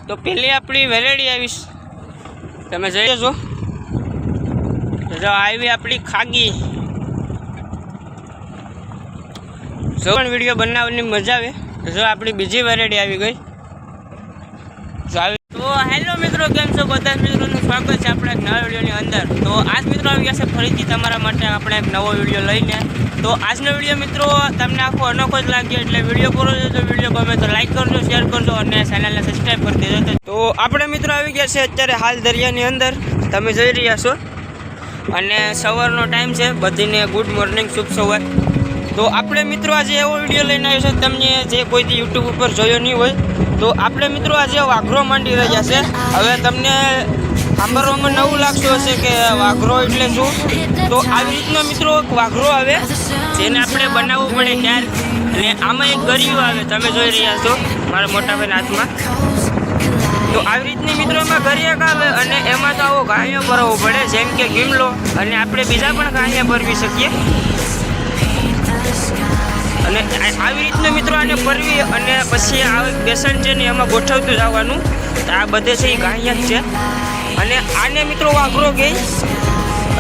તો પેલી આપણી વેલેડી આવીશ, તમે જોઈ છો. આવી આપણી ખાગી. જો પણ વિડીયો બનાવવાની મજા આવે. જો આપણી બીજી વેરાયટી આવી ગઈ. તો હેલો મિત્રો, કેમ છો બધા મિત્રોનું સ્વાગત છે આપણા એક નવા વિડીયોની અંદર. તો આજ મિત્રો આવી ગયા છે ફરીથી તમારા માટે આપણે એક નવો વિડીયો લઈને. તો આજનો વિડીયો મિત્રો તમને આખો અનોખો જ લાગ્યો, એટલે વિડીયો પૂરો જોજો. વિડીયો ગમે તો લાઈક કરજો, શેર કરજો અને ચેનલને સબસ્ક્રાઈબ કરી દેજો. તો આપણે મિત્રો આવી ગયા છે અત્યારે હાલ દરિયાની અંદર, તમે જોઈ રહ્યા છો. અને સવારનો ટાઈમ છે, બધીને ગુડ મોર્નિંગ, શુભ સવાર. તો આપણે મિત્રો આજે એવો વિડીયો લઈને આવ્યો છે, તમને જે કોઈથી યુટ્યુબ ઉપર જોયો નહીં હોય. તો આપણે મિત્રો આજે વાઘરો માંડી રહ્યા છે. હવે તમને સાંભળવામાં નવું લાગતું હશે કે વાઘરો એટલે શું. તો આવી રીતનો મિત્રો એક વાઘરો આવે, જેને આપણે બનાવવું પડે ત્યાર. અને આમાં એક ગરિયું આવે, તમે જોઈ રહ્યા છો મારા મોટા ભાઈના હાથમાં. તો આવી રીતની મિત્રો એમાં ગરિયાક આવે અને એમાં તો આવો ગાયો ભરવો પડે, જેમ કે ગીમલો. અને આપણે બીજા પણ ગાયા ભરવી શકીએ. અને આવી રીતના મિત્રો આને પરવી અને પછી આ બેસન છે ને એમાં ગોઠવતું જવાનું. તો આ બધે છે એ ગાંહિયા જ છે. અને આને મિત્રો વાઘરો કહે.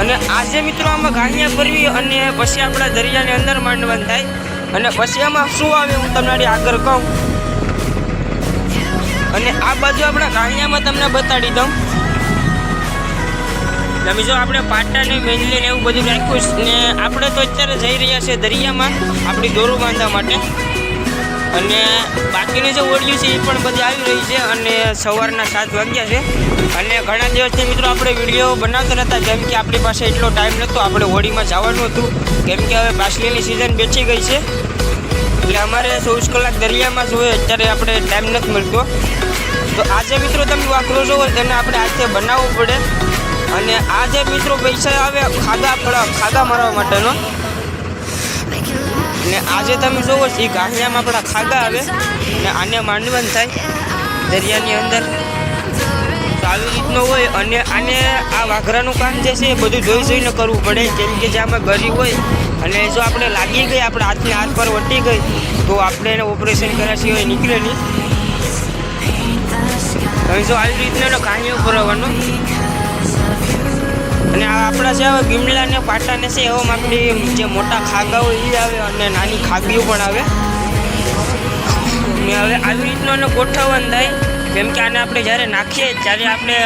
અને આજે મિત્રો આમાં ગાંહિયા પરવી અને પછી આપણા દરિયાની અંદર માંડવાનું થાય. અને પછી આમાં શું આવે હું તમને આગળ કહું. અને આ બાજુ આપણા ગાંહિયામાં તમને બતાડી દઉં. તમે જો આપણે પાટાને મેંજલીને એવું બધું રાખ્યું ને આપણે તો અત્યારે જઈ રહ્યા છે દરિયામાં આપણી દોરું બાંધવા માટે. અને બાકીની જે ઓળિયું છે એ પણ બધી આવી રહી છે. અને સવારના 7 વાગ્યા છે. અને ઘણા દિવસથી મિત્રો આપણે વિડીયો બનાવતા નહોતા, કેમ કે આપણી પાસે એટલો ટાઈમ નહોતો. આપણે હોળીમાં જવાનું હતું, કેમ કે હવે પાછલીની સિઝન બેસી ગઈ છે. એટલે અમારે 24 કલાક દરિયામાં જ હોય, અત્યારે આપણે ટાઈમ નથી મળતો. તો આજે મિત્રો તમે વાઘરો જોવો તેને આપણે આજે બનાવવું પડે. અને આ જે મિત્રો પૈસા આવે ખાગા મારવા માટેનો. ને આજે તમે જોવો એ ગાંહિયામાં આપણા ખાગા આવે ને આને માંડવાનું થાય દરિયાની અંદર. તો આવી રીતનું હોય. અને આને આ વાઘરાનું કામ જે છે એ બધું જોઈને કરવું પડે, કેમ કે જે આમાં ગરી હોય અને જો આપણે લાગી ગઈ, આપણે હાથની હાથ પર વટી ગઈ તો આપણે એને ઓપરેશન કર્યા સિવાય નીકળે નહીં. હવે જો આવી રીતના ગાંહિયો ભરવાનો. અને આ આપણા જે હવે ગીમલા ને પાટાને છે એવામાં આપણી જે મોટા ખાગા હોય એ આવે અને નાની ખાગીઓ પણ આવે. ને હવે આવી રીતનો એને ગોઠવવાનું થાય, કેમ કે આને આપણે જ્યારે નાખીએ ત્યારે આપણે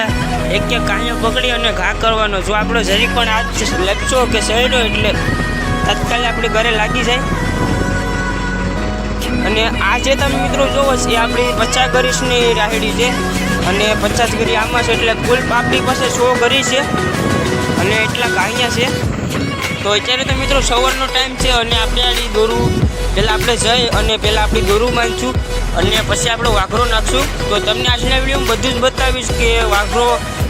એક ગાંહિયો પકડી અને ઘા કરવાનો. જો આપણો જરી પણ હાથ લપચો કે સહેડો એટલે તત્કાલ આપણે ઘરે લાગી જાય. અને આ જે તમે મિત્રો જોવો છો એ આપણી 50 ગરીસની રાહેડી છે. અને 50 ગરી આમાં છે, એટલે કુલ આપણી પાસે 100 ગરી છે અને એટલા ગાંહિયા છે. તો અત્યારે તો મિત્રો સવારનો ટાઈમ છે અને આપણે આની દોરું પહેલાં આપણે જઈ અને પહેલાં આપણી દોરું બાંધશું અને પછી આપણે વાઘરો નાખશું. તો તમને આજના વિડીયોમાં બધું જ બતાવીશ કે વાઘરો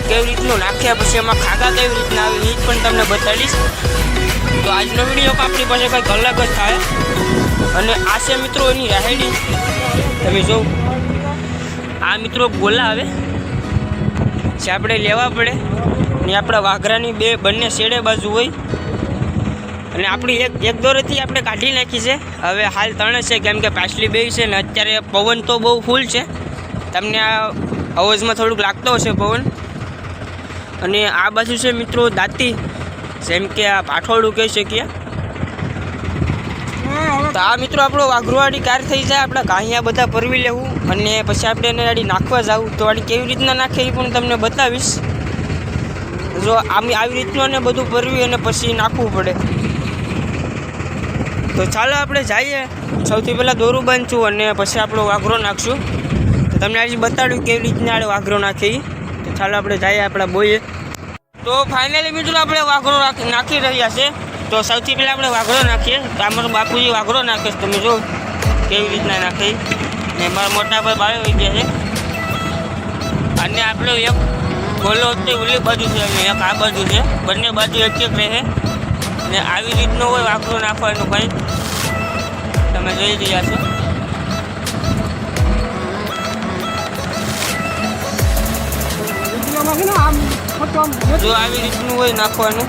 કેવી રીતનું નાખ્યા પછી એમાં ખાગા કેવી રીતના આવે એ પણ તમને બતાવીશ. તો આજનો વિડીયો આપણી પાસે કંઈક અલગ જ થાય. અને આ છે મિત્રો એની રાહેડી, તમે જો આ મિત્રો ગોલા આવે જે આપણે લેવા પડે. ને આપણા વાઘરાની બંને શેડે બાજુ હોય. અને આપણી એક દોરેથી આપણે કાઢી નાખી છે. હવે હાલ 3 છે, કેમ કે પાછલી 2 છે ને અત્યારે પવન તો બહુ ફૂલ છે. તમને આ અવાજમાં થોડુંક લાગતો હશે પવન. અને આ બાજુ છે મિત્રો દાંતી, જેમ કે આ પાઠોડું કહી શકીએ. તો આ મિત્રો આપણો વાઘરોવાળી કાર થઈ જાય, આપણે ગાંહિયા બધા પરવી લેવું અને પછી આપણે એને આડી નાખવા જવું. તો આડી કેવી રીતના નાખે એ પણ તમને બતાવીશ. જો આવી રીતનું ને બધું પરવી અને પછી નાખવું પડે. તો ચાલો આપણે જઈએ. સૌથી પહેલાં દોરું બાંધશું અને પછી આપણો વાઘરો નાખશું. તો તમને આજે બતાડ્યું કેવી રીતના આ વાઘરો નાખી. તો ચાલો આપણે જઈએ આપણા બોઈએ. તો ફાઇનલી મિત્રો આપણે વાઘરો નાખી રહ્યા છે. તો સૌથી પહેલાં આપણે વાઘરો નાખીએ. તો અમારો બાપુજી વાઘરો નાખે છે, તમે જો કેવી રીતના નાખી. ને મારા મોટા ભાઈ બાળે હોઈ ગયા છે. અને આપણે એક ગોલો તે ઓલી બાજુ છે અને એક આ બાજુ છે, બંને બાજુ એક રહે. ને આવી રીતનો હોય વાઘરો નાખવાનું કંઈ તમે જોઈ રહ્યા છો. જો આવી રીતનું હોય નાખવાનું.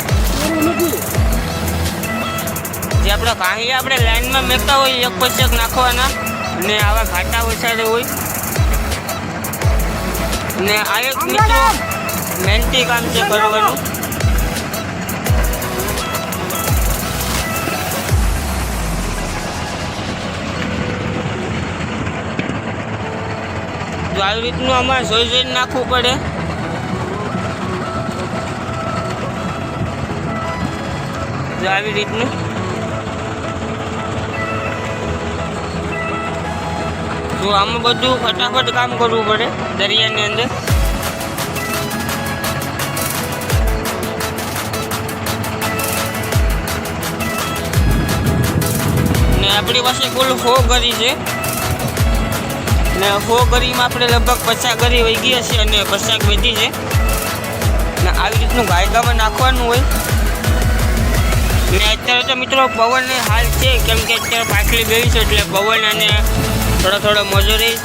જે આપણા ગાંહિયા આપણે લાઈનમાં મેકતા હોય એક પછી એક નાખવાના. અને આવા ઘાટા વરસાદ હોય. અને આ એક મિત્રો મહેનતી કામ છે કરવાનું. તો આવી રીતનું અમારે જોઈને નાખવું પડે. જો આવી રીતનું તો આમાં બધું ફટાફટ કામ કરવું પડે દરિયાની અંદર. ને આપણી પાસે કુલ 100 ગરી છે ને 100 ગરીમાં આપણે લગભગ 50 ગરી વહી ગયા છે અને 50 વધી છે. ને આવી રીતનું ગાયકામાં નાખવાનું હોય. ને અત્યારે તો મિત્રો પવન હાલ છે કેમ કે અત્યારે પાછલી બેવી છે એટલે પવન અને થોડો મજૂરી.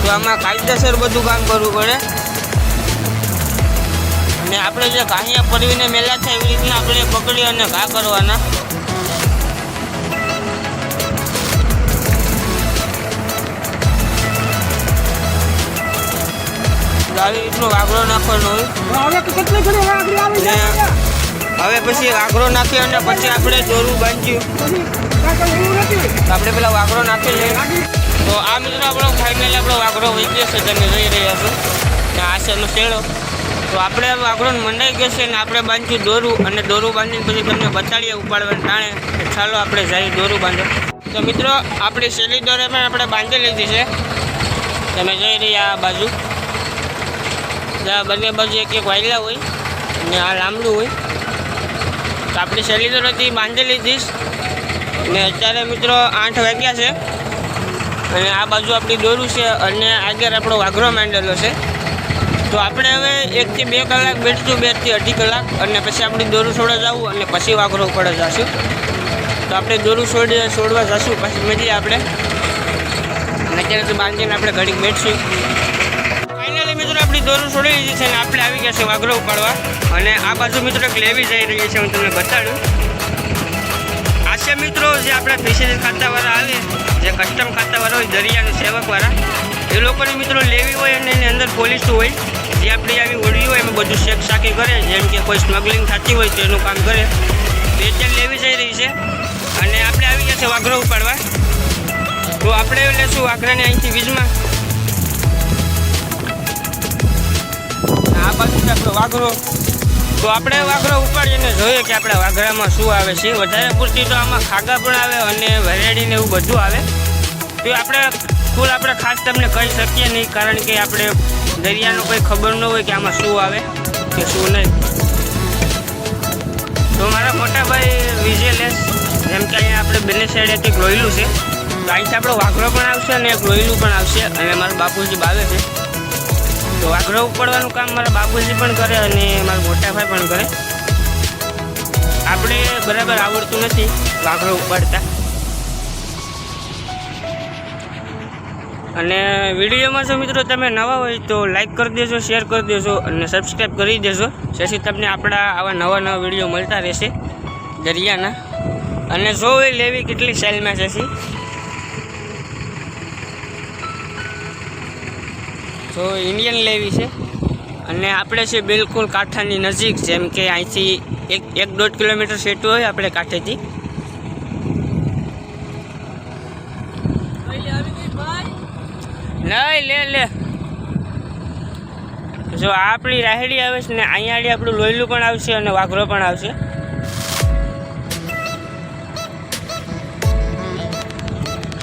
તો આમાં કાયદેસર બધું કામ કરવું પડે. અને આપણે જે કાહિયા પરવીને મેલા છે એવી રીતના આપણે પકડી અને ઘા કરવાના. આવી રીતનો વાઘરો નાખવાનો હોય. હવે પછી વાઘરો નાખી અને પછી આપણે દોરું બાંધ્યું. આપણે પેલા વાઘરો નાખી લઈએ. તો આ મિત્રો આપણો ફાઇનલી આપણો વાઘરો વહી ગયો છે, તમે જોઈ રહ્યા છો. ને આ છે એનો શેડો. તો આપણે વાઘરો મંડાઈ ગયો છે ને આપણે બાંધ્યું દોરું. અને દોરું બાંધીને પછી તમને બતાડીએ ઉપાડવાને ટાણે. ચાલો આપણે જઈએ દોરું બાંધો. તો મિત્રો આપણી શેલી દોરે પણ આપણે બાંધી લીધી છે. તમે જોઈ રહ્યા આ બાજુ બંને બાજુ એક વાયલા હોય અને આ લાંબડું હોય. તો આપણી શેલી દોરેથી બાંધી લીધીશ. ને અત્યારે મિત્રો 8 વાગ્યા છે અને આ બાજુ આપણી દોરું છે અને આગળ આપણો વાઘરો માંડેલો છે. તો આપણે હવે 1 થી 2 કલાક બેઠશું, 2 થી 2.5 કલાક. અને પછી આપણી દોરું છોડવા જવું અને પછી વાઘરો ઉપર જશું. તો આપણે દોરું છોડવા જશું પછી મળીએ આપણે. અને અત્યારે બાંધીને આપણે ઘડીક બેઠશું. ફાઇનલી મિત્રો આપણી દોરું છોડી લીધી છે અને આપણે આવી ગયા છે વાઘરો ઉપાડવા. અને આ બાજુ મિત્રો એક લેવી જઈ રહી છે, હું તમને બતાડું. આ છે મિત્રો જે આપણા ફિશરીઝ ખાતાવાળા આવે, જે કસ્ટમ ખાતાવાળા હોય, દરિયાના સેવકવાળા, એ લોકોની મિત્રો લેવી હોય અને એની અંદર પોલીસ હોય. જે આપણી આવી હોડી હોય એમાં બધું શેક શાકી કરે, જેમ કે કોઈ સ્મગલિંગ થતી હોય તો એનું કામ કરે. તો અત્યારે લેવી જઈ રહી છે અને આપણે આવી ગયા છે વાઘરો ઉપાડવા. તો આપણે લેશું વાઘરાને અહીંથી વીજમાં. આ બાજુ આપણો વાઘરો. તો આપણે વાઘરો ઉપાડીને જોઈએ કે આપણા વાઘરામાં શું આવે છે. વધારે પૂરતી તો આમાં ખાગા પણ આવે અને વરેડીને એવું બધું આવે. તો આપણે ફૂલ આપણે ખાસ તમને કહી શકીએ નહીં, કારણ કે આપણે દરિયાનો કંઈ ખબર ન હોય કે આમાં શું આવે કે શું નહીં. તો મારા મોટા ભાઈ વિજયલેસ, જેમ કે અહીંયા આપણે બંને સાઈડે એક રોયલું છે. તો અહીંથી આપણો વાઘરો પણ આવશે અને એક રોયલું પણ આવશે. અને મારા બાપુજી બાવે છે. તો વાઘરો ઉપાડવાનું કામ મારા બાપુજી પણ કરે અને મારા મોટા ભાઈ પણ કરે. આપણે બરાબર આવડતું નથી વાઘરો ઉપાડતા. અને વિડીયોમાં જો મિત્રો તમે નવા હોય તો લાઈક કરી દેજો, શેર કરી દેજો અને સબસ્ક્રાઈબ કરી દેજો, જેથી તમને આપણા આવા નવા વિડીયો મળતા રહેશે દરિયાના. અને જો એ લેવી કેટલી સેલમાં છે. તો ઇન્ડિયન લેવી છે અને આપણે છે બિલકુલ કાંઠાની નજીક, જેમ કે અહીંથી 1-1.5 કિલોમીટર સેટું હોય આપણે કાંઠેથી. નહીં લે જો આપણી રાહેડી આવે છે ને અહીંયા આપણું લોયલું પણ આવશે અને વાઘરો પણ આવશે.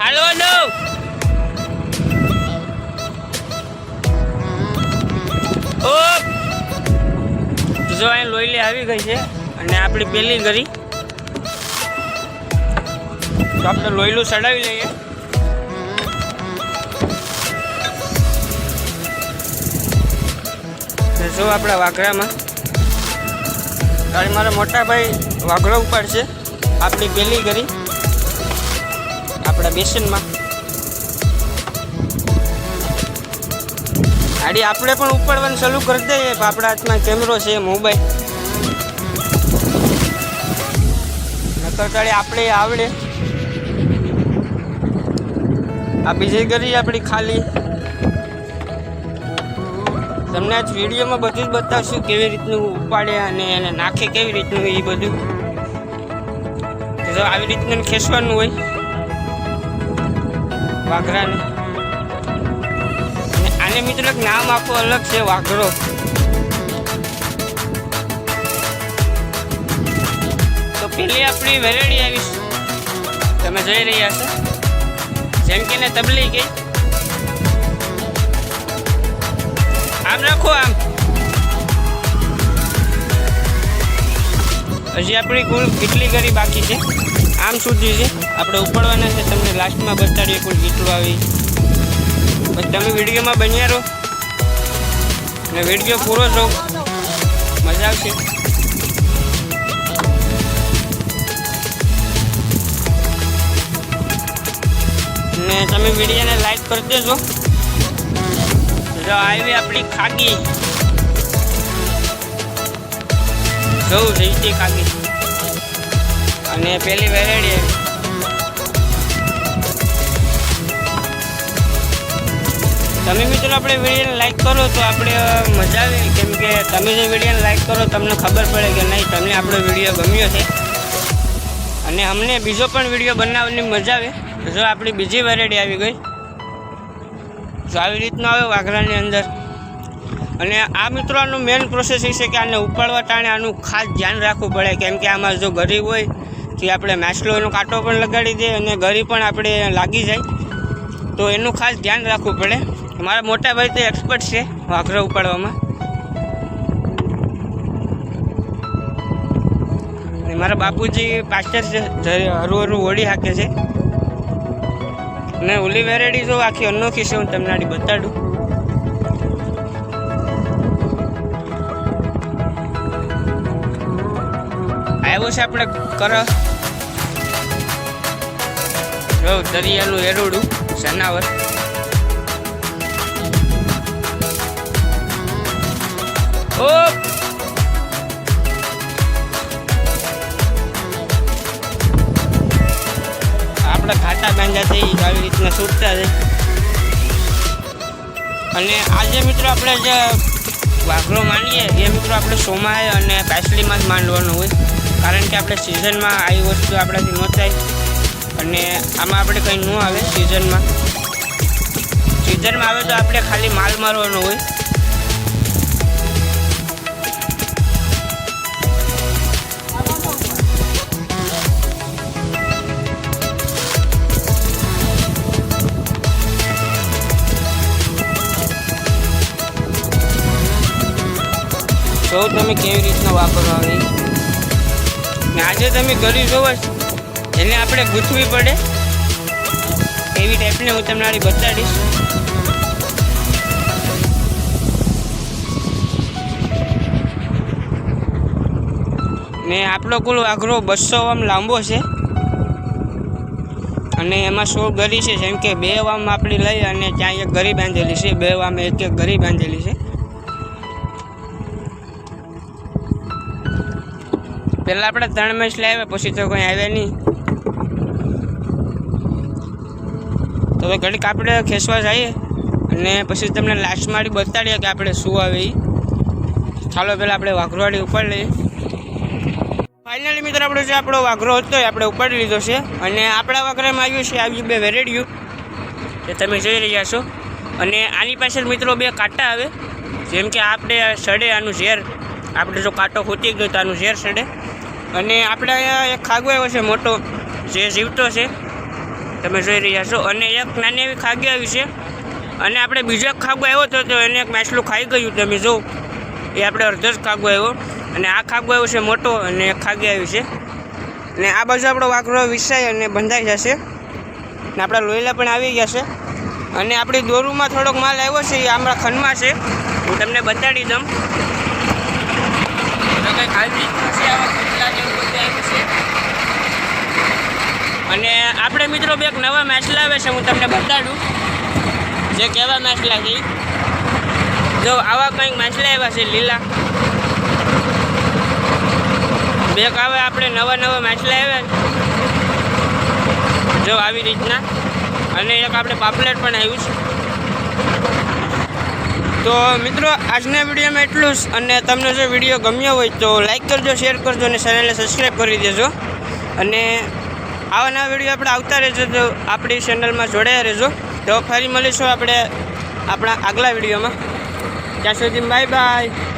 હાલો નો ઓ જો અહીં લોયલી આવી ગઈ છે અને આપણી પેલી ગરી. તો આપણે લોયલું ચડાવી લઈએ. જો આપણા વાઘરામાં મારા મોટા ભાઈ વાઘરો ઉપાડશે આપણી પેલી ગરી આપણા બેસનમાં. આડી આપણે પણ ઉપાડવાનું ચાલુ કરી દઈએ. આપણા હાથમાં કેમેરો છે, મોબાઈલ નકરતાળી આપણે આવડે. આ બીજી ગરી આપણી ખાલી. તમને આજ વિડીયોમાં બધું જ બતાવશું કેવી રીતનું ઉપાડે અને એને નાખે કેવી રીતનું એ બધું. તો આવી રીતનું ખેંચવાનું હોય વાઘરાને. અને આને મિત્રો એક નામ આખું અલગ છે, વાઘરો. તો પેલી આપણી વેરેડી આવીશ, તમે જોઈ રહ્યા છો, જેમ કે ને તબલી ગઈ. આમ રાખો આમ. હજી આપણી કુલ કેટલી ગરી બાકી છે આમ સુધી છે, આપણે ઉપાડવાના છે. તમને લાસ્ટમાં બતાડીએ કુલ કેટલું આવી. તમે વિડીયોમાં બન્યા રહો અને વિડીયો પૂરો જો, મજા આવશે. ને તમે વિડીયોને લાઈક કરી દેજો. જો આવી આપણી ખાગી, જોઉં જઈતી ખાગી. અને પેલી વેરેડી તમે મિત્રો આપણે વિડીયોને લાઈક કરો તો આપણે મજા આવે. કેમ કે તમે જે વિડીયોને લાઈક કરો તમને ખબર પડે કે નહીં તમને આપણો વિડીયો ગમ્યો છે અને અમને બીજો પણ વિડીયો બનાવવાની મજા આવે. જો આપણી બીજી વેરેડી આવી ગઈ. તો આવી રીતનું આવે વાઘરાની અંદર. અને આ મિત્રોનું મેઇન પ્રોસેસ એ છે કે આને ઉપાડવા ટાણે આનું ખાસ ધ્યાન રાખવું પડે. કેમ કે આમાં જો ગરી હોય તો આપણે માછલોનો કાંટો પણ લગાડી દે અને ગરી પણ આપણે લાગી જાય, તો એનું ખાસ ધ્યાન રાખવું પડે. મારા મોટા ભાઈ તો એક્સપર્ટ છે વાઘરો ઉપાડવામાં. અને મારા બાપુજી પાછળ છે, હરું હરું ઓળી હાકે છે. ને ઓલી વેરેડી જો આખી અનોખી છે, હું તમને આડી બતાડું. આવ્યો છે આપણે દરિયાનું એરોડું જનાવર. ઓ આપણે ઘાટા બાંધ્યા છે આવી રીતના છૂટતા છે. અને આજે મિત્રો આપણે જે વાઘરો માંડીએ એ મિત્રો આપણે સોમાએ અને પાછલીમાં જ માંડવાનું હોય. કારણ કે આપણે સિઝનમાં આવી વસ્તુ આપણાથી ન થાય અને આમાં આપણે કંઈ ન આવે. સિઝનમાં આવે તો આપણે ખાલી માલ મારવાનો હોય. તો તમે કેવી રીતના વાપરવા આવે. ને આજે તમે ગરી જોવો એને આપણે ગૂંથવી પડે એવી ટાઈપને હું તમને આની બતાડીશ. ને આપણો કુલ વાઘરો 200 વામ લાંબો છે અને એમાં 100 ગરી છે. જેમ કે 2 વામ આપણી લઈ અને ત્યાં એક ગરી બાંધેલી છે, 2 વામ એક ગરી બાંધેલી છે. પહેલાં આપણે 3 મેચ લાવ્યા, પછી તો કંઈ આવ્યા નહીં. તો હવે ઘડીક આપણે ખેંચવા જઈએ અને પછી તમને લાસ્ટમાં બતાડીએ કે આપણે શું આવે એ. ચાલો પહેલાં આપણે વાઘરોવાળી ઉપાડી લઈએ. ફાઇનલી મિત્રો આપણે જે આપણો વાઘરો હતો એ આપણે ઉપાડી લીધો છે. અને આપણા વાઘરામાં આવ્યું 2 વેરેડિયું જે તમે જોઈ રહ્યા છો. અને આની પાછળ મિત્રો 2 કાંટા આવે. જેમ કે આપણે સડે આનું ઝેર, આપણે જો કાંટો ખૂટી ગયો તો આનું ઝેર સડે. અને આપણે અહીંયા એક ખાગો આવ્યો છે મોટો જે જીવતો છે, તમે જોઈ રહ્યા છો. અને એક નાની એવી ખાગી આવી છે. અને આપણે બીજો એક ખાગો આવ્યો હતો તો એને એક માછલું ખાઈ ગયું, તમે જો એ આપણે અડધો જ ખાગો આવ્યો. અને આ ખાગો આવ્યો છે મોટો અને એક ખાગી આવી છે. અને આ બાજુ આપણો વાઘરો વિસાય અને બંધાઈ જશે. ને આપણા લોહીલા પણ આવી ગયા છે. અને આપણી દોરુમાં થોડોક માલ આવ્યો છે, એ આપણા ખંડમાં છે, હું તમને બતાડી દઉં. તો કંઈક આવી છે, આવા કેટલા જેવું બધું આવ્યું છે. અને આપણે મિત્રો 2 નવા માછલા આવે છે, હું તમને બતાડું જે કેવા માછલા છે. જો આવા કંઈક માછલા આવ્યા છે લીલા. બે આવે આપણે નવા માછલા આવ્યા જો આવી રીતના. અને એક આપણે પાપલેટ પણ આવ્યું છે. તો મિત્રો આજના વિડીયોમાં એટલું જ. અને તમને જો વિડીયો ગમ્યો હોય તો લાઈક કરજો, શેર કરજો અને ચેનલને સબસ્ક્રાઈબ કરી દેજો. અને આવા નવા વિડીયો આપણે આવતા રહેજો તો આપણી ચેનલમાં જોડાયા રહેજો. તો ફરી મળીશું આપણે આપણા આગલા વિડીયોમાં. ત્યાં સુધી બાય બાય.